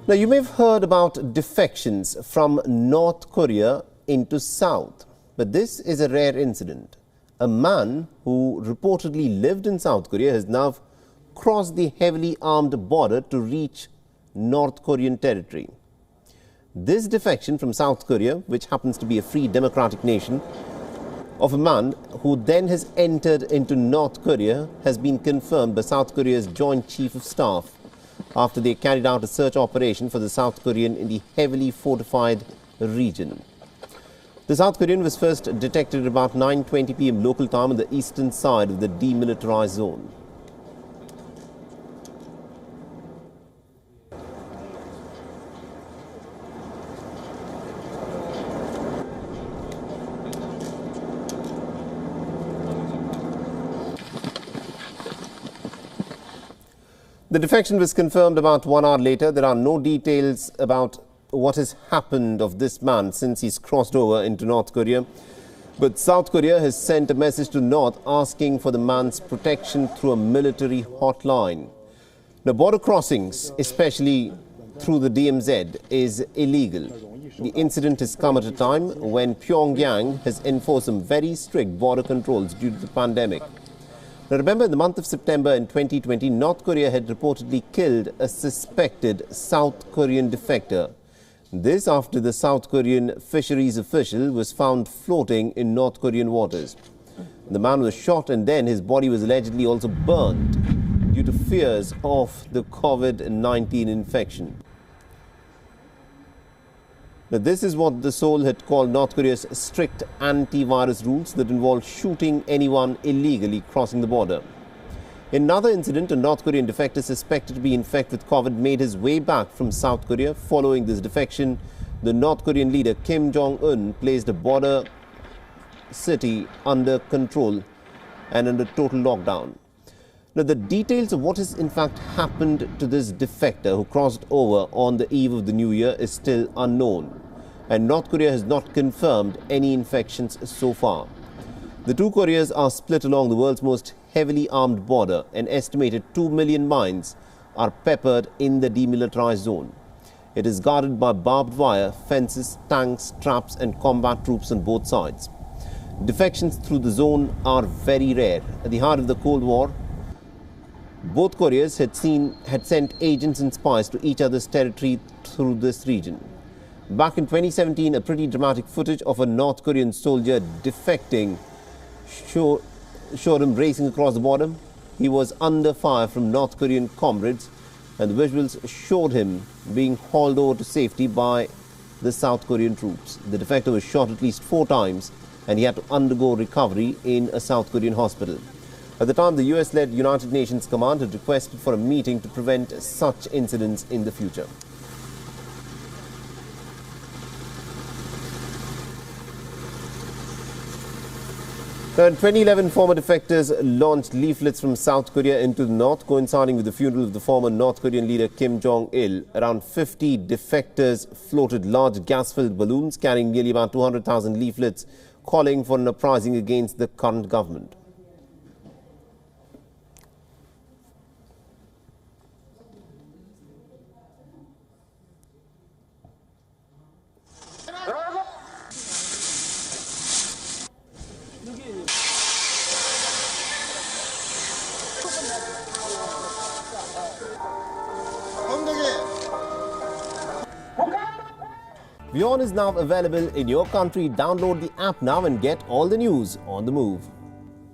Now, you may have heard about defections from North Korea into South, but this is a rare incident. A man who reportedly lived in South Korea has now crossed the heavily armed border to reach North Korean territory. This defection from South Korea, which happens to be a free democratic nation, of a man who then has entered into North Korea has been confirmed by South Korea's Joint Chief of Staff after they carried out a search operation for the South Korean in the heavily fortified region. The South Korean was first detected at about 9:20 p.m. local time on the eastern side of the demilitarized zone. The defection was confirmed about 1 hour later. There are no details about what has happened of this man since he's crossed over into North Korea. But South Korea has sent a message to North asking for the man's protection through a military hotline. Now, border crossings, especially through the DMZ, is illegal. The incident has come at a time when Pyongyang has enforced some very strict border controls due to the pandemic. Now, remember, in the month of September in 2020, North Korea had reportedly killed a suspected South Korean defector. This after the South Korean fisheries official was found floating in North Korean waters. The man was shot and then his body was allegedly also burned due to fears of the COVID-19 infection. Now, this is what the Seoul had called North Korea's strict anti-virus rules that involve shooting anyone illegally crossing the border. In another incident, a North Korean defector suspected to be infected with COVID made his way back from South Korea. Following this defection, the North Korean leader Kim Jong-un placed a border city under control and under total lockdown. Now, the details of what has in fact happened to this defector who crossed over on the eve of the new year is still unknown, and North Korea has not confirmed any infections so far. The two Koreas are split along the world's most heavily armed border. An estimated 2 million mines are peppered in the demilitarized zone. It is guarded by barbed wire, fences, tanks, traps and combat troops on both sides. Defections through the zone are very rare. At the heart of the Cold War, both Koreas had sent agents and spies to each other's territory through this region. Back in 2017, a pretty dramatic footage of a North Korean soldier defecting showed him racing across the border. He was under fire from North Korean comrades, and the visuals showed him being hauled over to safety by the South Korean troops. The defector was shot at least 4 times, and he had to undergo recovery in a South Korean hospital. At the time, the US-led United Nations Command had requested for a meeting to prevent such incidents in the future. Now, in 2011, former defectors launched leaflets from South Korea into the north, coinciding with the funeral of the former North Korean leader Kim Jong-il. Around 50 defectors floated large gas-filled balloons carrying nearly about 200,000 leaflets calling for an uprising against the current government. WION is now available in your country. Download the app now and get all the news on the move.